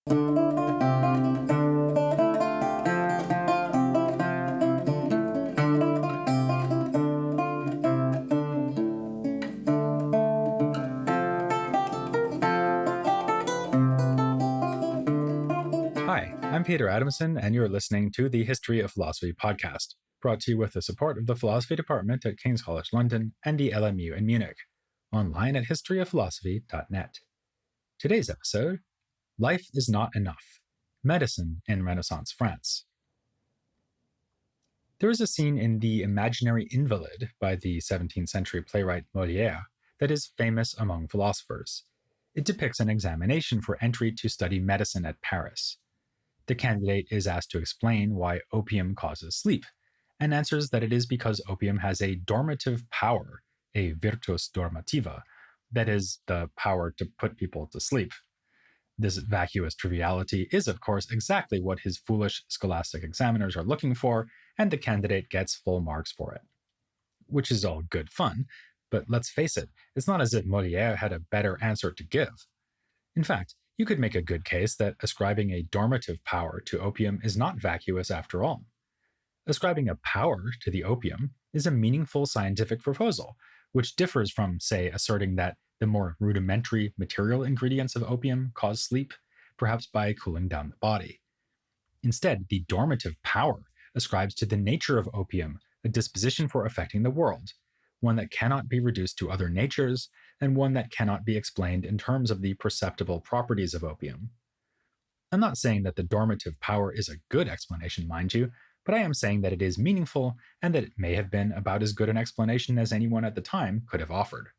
Hi, I'm Peter Adamson, and you're listening to the History of Philosophy podcast, brought to you with the support of the Philosophy Department at King's College London and the LMU in Munich, online at historyofphilosophy.net. Today's episode, Life is Not Enough, Medicine in Renaissance France. There is a scene in The Imaginary Invalid by the 17th century playwright Molière that is famous among philosophers. It depicts an examination for entry to study medicine at Paris. The candidate is asked to explain why opium causes sleep, and answers that it is because opium has a dormitive power, a virtus dormativa, that is, the power to put people to sleep. This vacuous triviality is, of course, exactly what his foolish scholastic examiners are looking for, and the candidate gets full marks for it. Which is all good fun, but let's face it, it's not as if Molière had a better answer to give. In fact, you could make a good case that ascribing a dormitive power to opium is not vacuous after all. Ascribing a power to the opium is a meaningful scientific proposal, which differs from, say, asserting that the more rudimentary material ingredients of opium cause sleep, perhaps by cooling down the body. Instead, the dormitive power ascribes to the nature of opium a disposition for affecting the world, one that cannot be reduced to other natures, and one that cannot be explained in terms of the perceptible properties of opium. I'm not saying that the dormitive power is a good explanation, mind you, but I am saying that it is meaningful and that it may have been about as good an explanation as anyone at the time could have offered.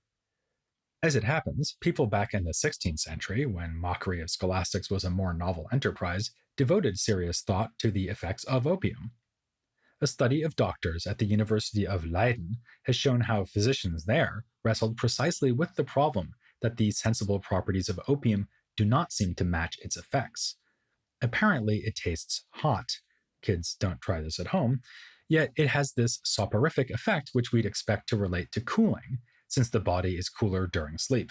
As it happens, people back in the 16th century, when mockery of scholastics was a more novel enterprise, devoted serious thought to the effects of opium. A study of doctors at the University of Leiden has shown how physicians there wrestled precisely with the problem that the sensible properties of opium do not seem to match its effects. Apparently, it tastes hot. Kids, don't try this at home. Yet it has this soporific effect which we'd expect to relate to cooling, since the body is cooler during sleep.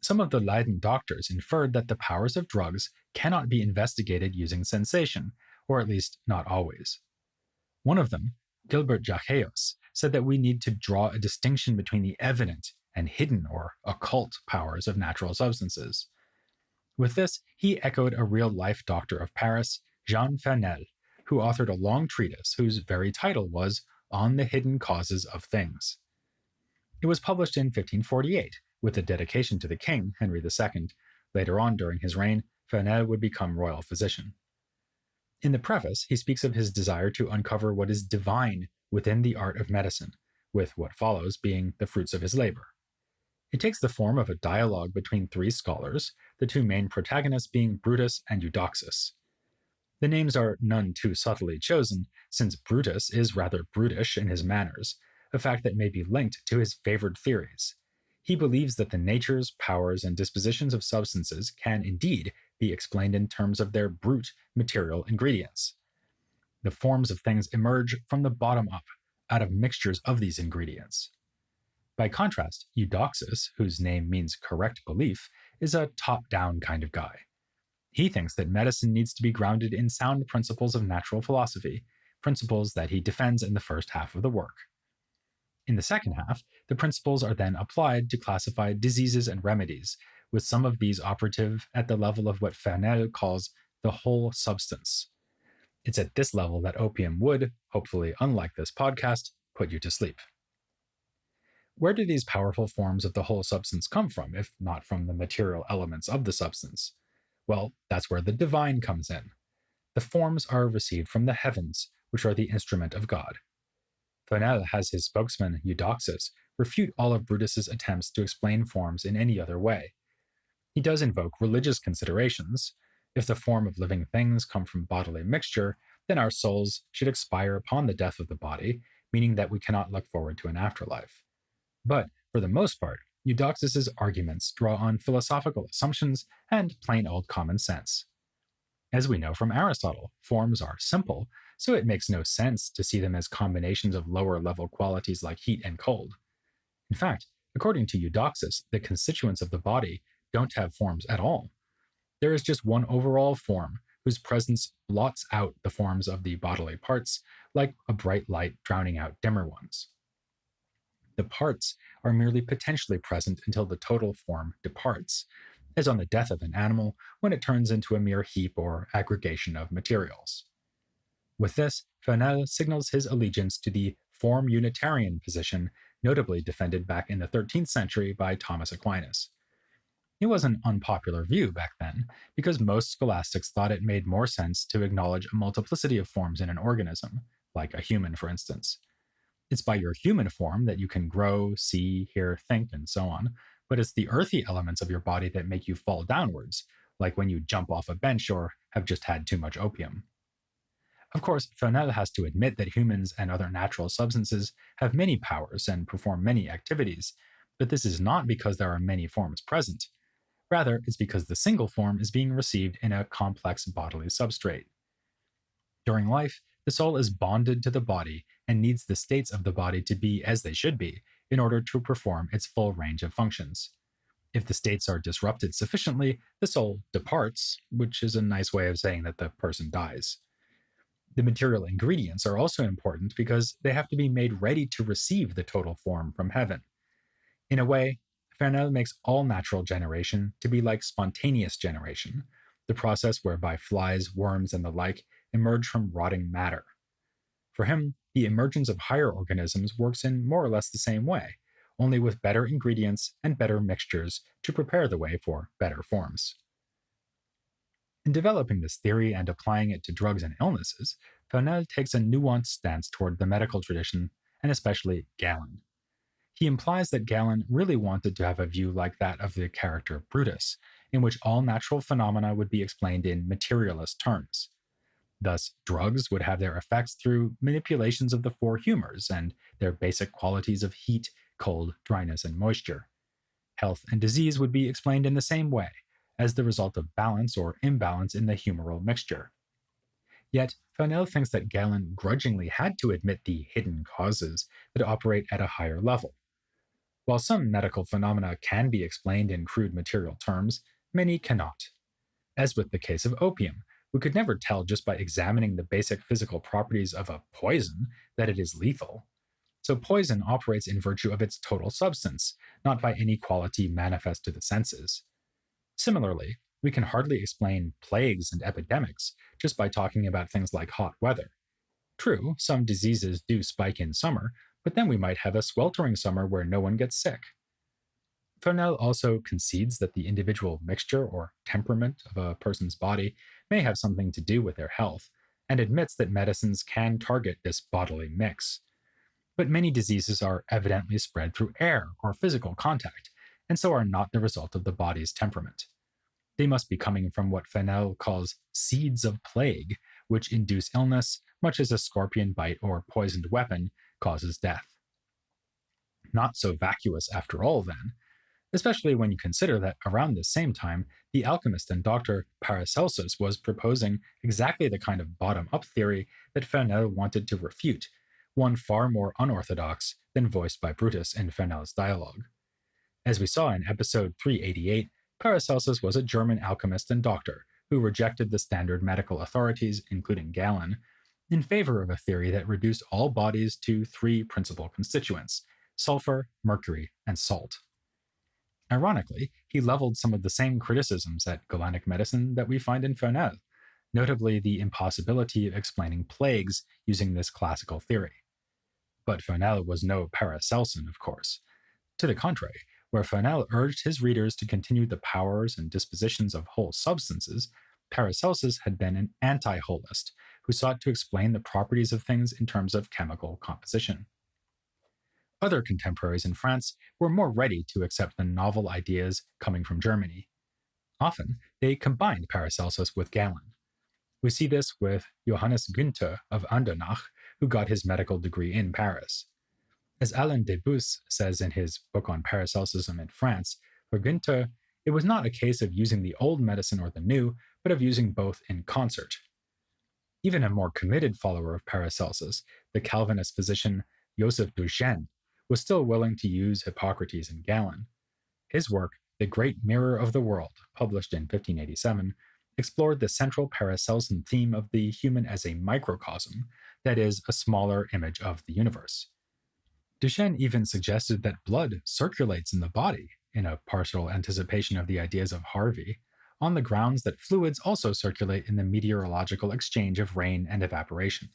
Some of the Leiden doctors inferred that the powers of drugs cannot be investigated using sensation, or at least not always. One of them, Gilbert Jacheus, said that we need to draw a distinction between the evident and hidden or occult powers of natural substances. With this, he echoed a real-life doctor of Paris, Jean Fernel, who authored a long treatise whose very title was On the Hidden Causes of Things. It was published in 1548, with a dedication to the king, Henry II. Later on during his reign, Fernel would become royal physician. In the preface, he speaks of his desire to uncover what is divine within the art of medicine, with what follows being the fruits of his labor. It takes the form of a dialogue between three scholars, the two main protagonists being Brutus and Eudoxus. The names are none too subtly chosen, since Brutus is rather brutish in his manners, a fact that may be linked to his favored theories. He believes that the natures, powers, and dispositions of substances can indeed be explained in terms of their brute material ingredients. The forms of things emerge from the bottom up, out of mixtures of these ingredients. By contrast, Eudoxus, whose name means correct belief, is a top-down kind of guy. He thinks that medicine needs to be grounded in sound principles of natural philosophy, principles that he defends in the first half of the work. In the second half, the principles are then applied to classify diseases and remedies, with some of these operative at the level of what Fernel calls the whole substance. It's at this level that opium would, hopefully unlike this podcast, put you to sleep. Where do these powerful forms of the whole substance come from, if not from the material elements of the substance? Well, that's where the divine comes in. The forms are received from the heavens, which are the instrument of God. Fernel has his spokesman, Eudoxus, refute all of Brutus's attempts to explain forms in any other way. He does invoke religious considerations. If the form of living things come from bodily mixture, then our souls should expire upon the death of the body, meaning that we cannot look forward to an afterlife. But, for the most part, Eudoxus's arguments draw on philosophical assumptions and plain old common sense. As we know from Aristotle, forms are simple, so it makes no sense to see them as combinations of lower-level qualities like heat and cold. In fact, according to Eudoxus, the constituents of the body don't have forms at all. There is just one overall form whose presence blots out the forms of the bodily parts, like a bright light drowning out dimmer ones. The parts are merely potentially present until the total form departs, as on the death of an animal when it turns into a mere heap or aggregation of materials. With this, Fernel signals his allegiance to the form Unitarian position, notably defended back in the 13th century by Thomas Aquinas. It was an unpopular view back then, because most scholastics thought it made more sense to acknowledge a multiplicity of forms in an organism, like a human, for instance. It's by your human form that you can grow, see, hear, think, and so on, but it's the earthy elements of your body that make you fall downwards, like when you jump off a bench or have just had too much opium. Of course, Fernel has to admit that humans and other natural substances have many powers and perform many activities, but this is not because there are many forms present. Rather, it's because the single form is being received in a complex bodily substrate. During life, the soul is bonded to the body and needs the states of the body to be as they should be in order to perform its full range of functions. If the states are disrupted sufficiently, the soul departs, which is a nice way of saying that the person dies. The material ingredients are also important because they have to be made ready to receive the total form from heaven. In a way, Fernel makes all natural generation to be like spontaneous generation, the process whereby flies, worms, and the like emerge from rotting matter. For him, the emergence of higher organisms works in more or less the same way, only with better ingredients and better mixtures to prepare the way for better forms. In developing this theory and applying it to drugs and illnesses, Fernel takes a nuanced stance toward the medical tradition, and especially Galen. He implies that Galen really wanted to have a view like that of the character Brutus, in which all natural phenomena would be explained in materialist terms. Thus, drugs would have their effects through manipulations of the four humors and their basic qualities of heat, cold, dryness, and moisture. Health and disease would be explained in the same way, as the result of balance or imbalance in the humoral mixture. Yet, Fernel thinks that Galen grudgingly had to admit the hidden causes that operate at a higher level. While some medical phenomena can be explained in crude material terms, many cannot. As with the case of opium, we could never tell just by examining the basic physical properties of a poison that it is lethal. So poison operates in virtue of its total substance, not by any quality manifest to the senses. Similarly, we can hardly explain plagues and epidemics just by talking about things like hot weather. True, some diseases do spike in summer, but then we might have a sweltering summer where no one gets sick. Fernel also concedes that the individual mixture or temperament of a person's body may have something to do with their health, and admits that medicines can target this bodily mix. But many diseases are evidently spread through air or physical contact, and so are not the result of the body's temperament. They must be coming from what Fernel calls seeds of plague, which induce illness, much as a scorpion bite or poisoned weapon causes death. Not so vacuous after all, then, especially when you consider that around the same time, the alchemist and doctor Paracelsans was proposing exactly the kind of bottom up theory that Fernel wanted to refute, one far more unorthodox than voiced by Brutus in Fernel's dialogue. As we saw in episode 388, Paracelsans was a German alchemist and doctor who rejected the standard medical authorities, including Galen, in favor of a theory that reduced all bodies to three principal constituents: sulfur, mercury, and salt. Ironically, he leveled some of the same criticisms at Galenic medicine that we find in Fernel, notably the impossibility of explaining plagues using this classical theory. But Fernel was no Paracelsan, of course. To the contrary, where Fernel urged his readers to continue the powers and dispositions of whole substances, Paracelsus had been an anti-holist who sought to explain the properties of things in terms of chemical composition. Other contemporaries in France were more ready to accept the novel ideas coming from Germany. Often, they combined Paracelsus with Galen. We see this with Johannes Günther of Andernach, who got his medical degree in Paris. As Alain Debus says in his book on Paracelsism in France, for Günther, it was not a case of using the old medicine or the new, but of using both in concert. Even a more committed follower of Paracelsus, the Calvinist physician Joseph Duchenne, was still willing to use Hippocrates and Galen. His work, The Great Mirror of the World, published in 1587, explored the central Paracelsan theme of the human as a microcosm, that is, a smaller image of the universe. Duchenne even suggested that blood circulates in the body, in a partial anticipation of the ideas of Harvey, on the grounds that fluids also circulate in the meteorological exchange of rain and evaporation.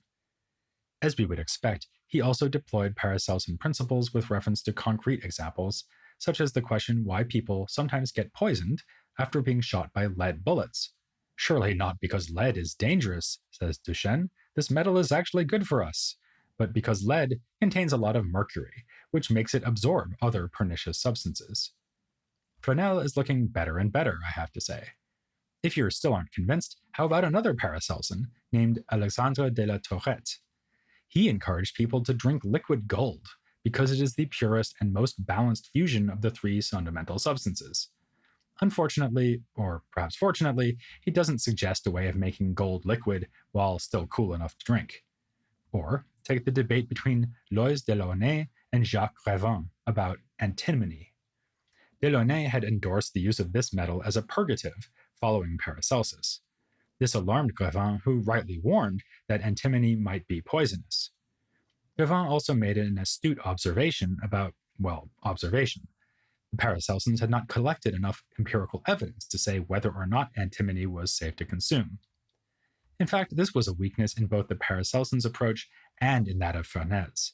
As we would expect, he also deployed Paracelsan principles with reference to concrete examples, such as the question why people sometimes get poisoned after being shot by lead bullets. Surely not because lead is dangerous, says Duchenne. This metal is actually good for us. But because lead contains a lot of mercury, which makes it absorb other pernicious substances. Fernel is looking better and better, I have to say. If you still aren't convinced, how about another Paracelsan named Alexandre de la Tourette? He encouraged people to drink liquid gold because it is the purest and most balanced fusion of the three fundamental substances. Unfortunately, or perhaps fortunately, he doesn't suggest a way of making gold liquid while still cool enough to drink. Or take the debate between Lois Delaunay and Jacques Grevin about antimony. Delaunay had endorsed the use of this metal as a purgative following Paracelsus. This alarmed Grevin, who rightly warned that antimony might be poisonous. Grevin also made an astute observation about, observation. The Paracelsans had not collected enough empirical evidence to say whether or not antimony was safe to consume. In fact, this was a weakness in both the Paracelsans' approach and in that of Fernel's.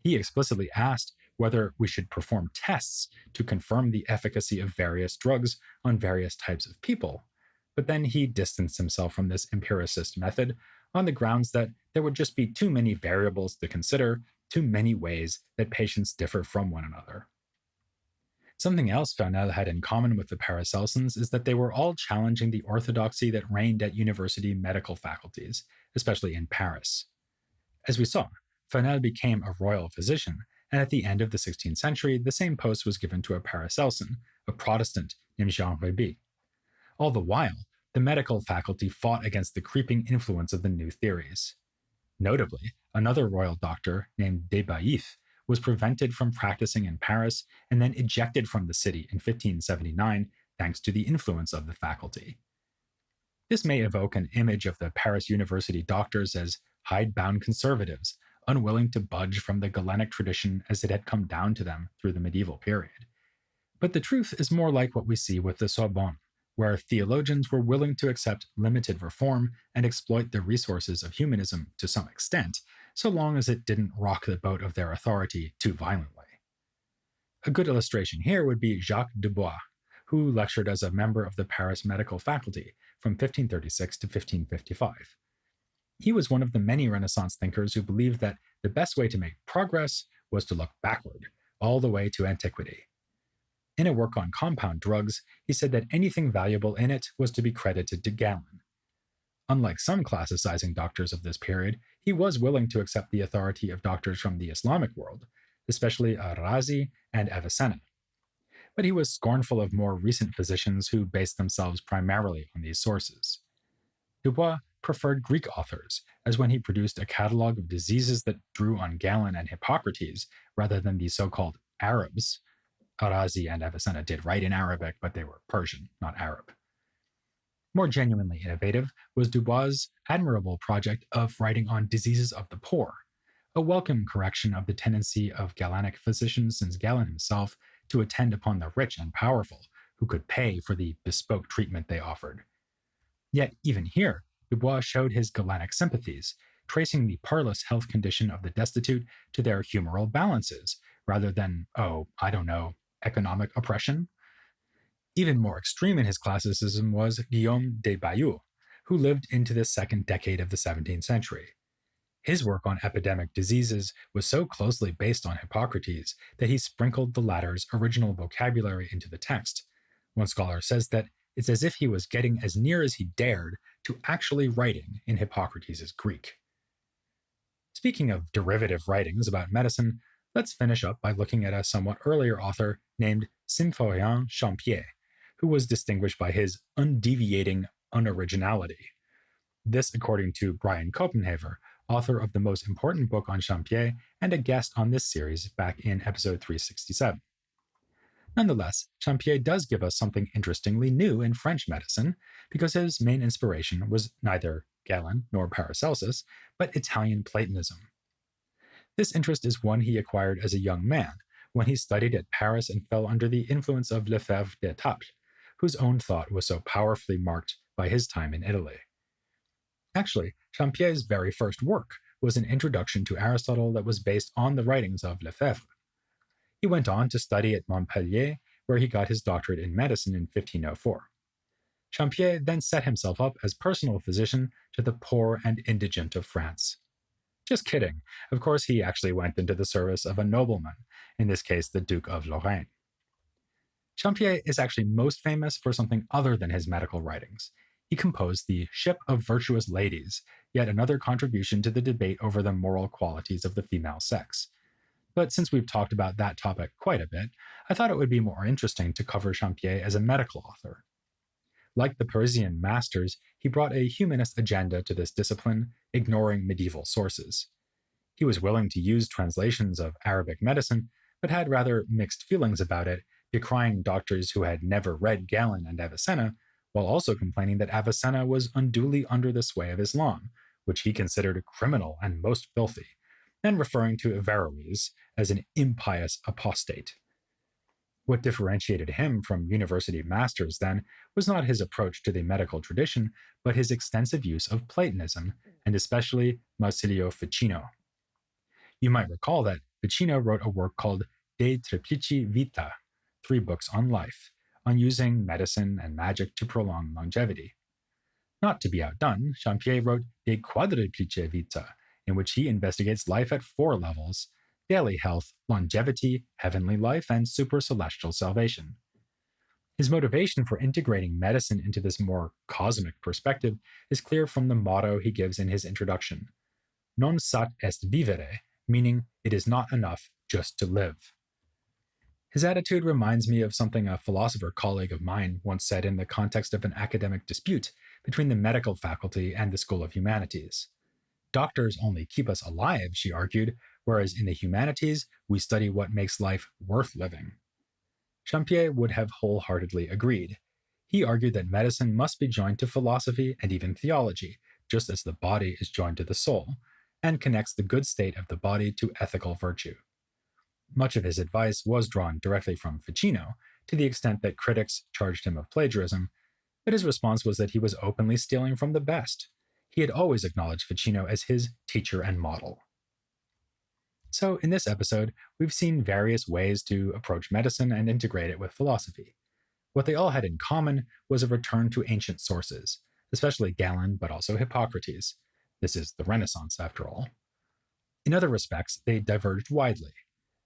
He explicitly asked whether we should perform tests to confirm the efficacy of various drugs on various types of people, but then he distanced himself from this empiricist method on the grounds that there would just be too many variables to consider, too many ways that patients differ from one another. Something else Fernel had in common with the Paracelsans is that they were all challenging the orthodoxy that reigned at university medical faculties, especially in Paris. As we saw, Fernel became a royal physician, and at the end of the 16th century, the same post was given to a Paracelsan, a Protestant named Jean Réby. All the while, the medical faculty fought against the creeping influence of the new theories. Notably, another royal doctor named de Baïf was prevented from practicing in Paris and then ejected from the city in 1579 thanks to the influence of the faculty. This may evoke an image of the Paris University doctors as hidebound conservatives, unwilling to budge from the Galenic tradition as it had come down to them through the medieval period. But the truth is more like what we see with the Sorbonne, where theologians were willing to accept limited reform and exploit the resources of humanism to some extent, so long as it didn't rock the boat of their authority too violently. A good illustration here would be Jacques Dubois, who lectured as a member of the Paris medical faculty from 1536 to 1555. He was one of the many Renaissance thinkers who believed that the best way to make progress was to look backward, all the way to antiquity. In a work on compound drugs, he said that anything valuable in it was to be credited to Galen. Unlike some classicizing doctors of this period, he was willing to accept the authority of doctors from the Islamic world, especially Al-Razi and Avicenna. But he was scornful of more recent physicians who based themselves primarily on these sources. Dubois preferred Greek authors, as when he produced a catalogue of diseases that drew on Galen and Hippocrates rather than the so-called Arabs. Al-Razi and Avicenna did write in Arabic, but they were Persian, not Arab. More genuinely innovative was Dubois' admirable project of writing on diseases of the poor, a welcome correction of the tendency of Galenic physicians since Galen himself to attend upon the rich and powerful who could pay for the bespoke treatment they offered. Yet even here, Dubois showed his Galenic sympathies, tracing the parlous health condition of the destitute to their humoral balances, rather than, economic oppression. Even more extreme in his classicism was Guillaume de Bayeux, who lived into the second decade of the 17th century. His work on epidemic diseases was so closely based on Hippocrates that he sprinkled the latter's original vocabulary into the text. One scholar says that it's as if he was getting as near as he dared to actually writing in Hippocrates' Greek. Speaking of derivative writings about medicine, let's finish up by looking at a somewhat earlier author named Symphorien Champier, who was distinguished by his undeviating unoriginality. This according to Brian Copenhaver, author of the most important book on Champier and a guest on this series back in episode 367. Nonetheless, Champier does give us something interestingly new in French medicine, because his main inspiration was neither Galen nor Paracelsus, but Italian Platonism. This interest is one he acquired as a young man, when he studied at Paris and fell under the influence of Lefebvre d'Etaples, whose own thought was so powerfully marked by his time in Italy. Actually, Champier's very first work was an introduction to Aristotle that was based on the writings of Lefebvre. He went on to study at Montpellier, where he got his doctorate in medicine in 1504. Champier then set himself up as personal physician to the poor and indigent of France. Just kidding. Of course, he actually went into the service of a nobleman, in this case, the Duke of Lorraine. Champier is actually most famous for something other than his medical writings. He composed the Ship of Virtuous Ladies, yet another contribution to the debate over the moral qualities of the female sex. But since we've talked about that topic quite a bit, I thought it would be more interesting to cover Champier as a medical author. Like the Parisian masters, he brought a humanist agenda to this discipline, ignoring medieval sources. He was willing to use translations of Arabic medicine, but had rather mixed feelings about it, decrying doctors who had never read Galen and Avicenna, while also complaining that Avicenna was unduly under the sway of Islam, which he considered criminal and most filthy, and referring to Averroes as an impious apostate. What differentiated him from university masters, then, was not his approach to the medical tradition, but his extensive use of Platonism, and especially Marsilio Ficino. You might recall that Ficino wrote a work called De Triplici Vita, 3 books on life, on using medicine and magic to prolong longevity. Not to be outdone, Champier wrote De Quadriplici Vita, in which he investigates life at 4 levels: daily health, longevity, heavenly life, and supercelestial salvation. His motivation for integrating medicine into this more cosmic perspective is clear from the motto he gives in his introduction: Non sat est vivere, meaning it is not enough just to live. His attitude reminds me of something a philosopher colleague of mine once said in the context of an academic dispute between the medical faculty and the School of Humanities. Doctors only keep us alive, she argued, whereas in the humanities, we study what makes life worth living. Champier would have wholeheartedly agreed. He argued that medicine must be joined to philosophy and even theology, just as the body is joined to the soul, and connects the good state of the body to ethical virtue. Much of his advice was drawn directly from Ficino, to the extent that critics charged him of plagiarism, but his response was that he was openly stealing from the best. He had always acknowledged Ficino as his teacher and model. So, in this episode, we've seen various ways to approach medicine and integrate it with philosophy. What they all had in common was a return to ancient sources, especially Galen, but also Hippocrates. This is the Renaissance, after all. In other respects, they diverged widely.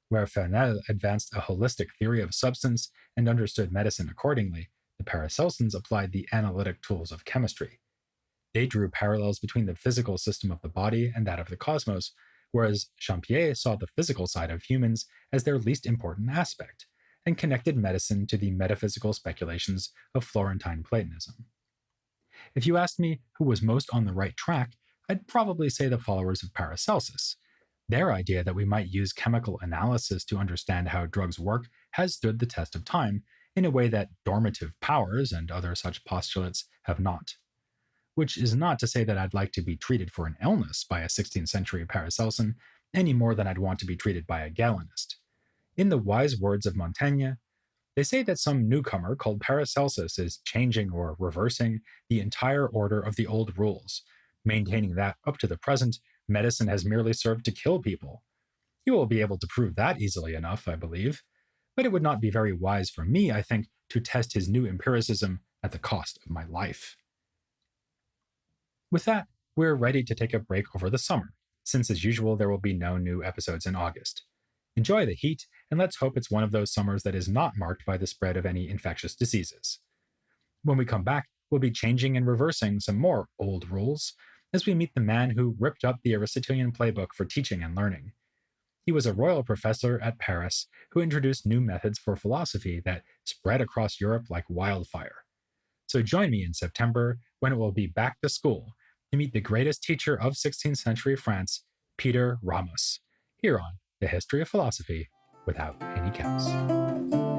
Where Fernel advanced a holistic theory of substance and understood medicine accordingly, the Paracelsans applied the analytic tools of chemistry. They drew parallels between the physical system of the body and that of the cosmos, whereas Champier saw the physical side of humans as their least important aspect, and connected medicine to the metaphysical speculations of Florentine Platonism. If you asked me who was most on the right track, I'd probably say the followers of Paracelsus. Their idea that we might use chemical analysis to understand how drugs work has stood the test of time in a way that dormitive powers and other such postulates have not. Which is not to say that I'd like to be treated for an illness by a 16th century Paracelsan any more than I'd want to be treated by a Galenist. In the wise words of Montaigne, they say that some newcomer called Paracelsus is changing or reversing the entire order of the old rules, maintaining that, up to the present, medicine has merely served to kill people. You will be able to prove that easily enough, I believe, but it would not be very wise for me, I think, to test his new empiricism at the cost of my life. With that, we're ready to take a break over the summer, since as usual there will be no new episodes in August. Enjoy the heat, and let's hope it's one of those summers that is not marked by the spread of any infectious diseases. When we come back, we'll be changing and reversing some more old rules as we meet the man who ripped up the Aristotelian playbook for teaching and learning. He was a royal professor at Paris who introduced new methods for philosophy that spread across Europe like wildfire. So join me in September when it will be back to school to meet the greatest teacher of 16th century France, Peter Ramos, here on The History of Philosophy Without Any Caps.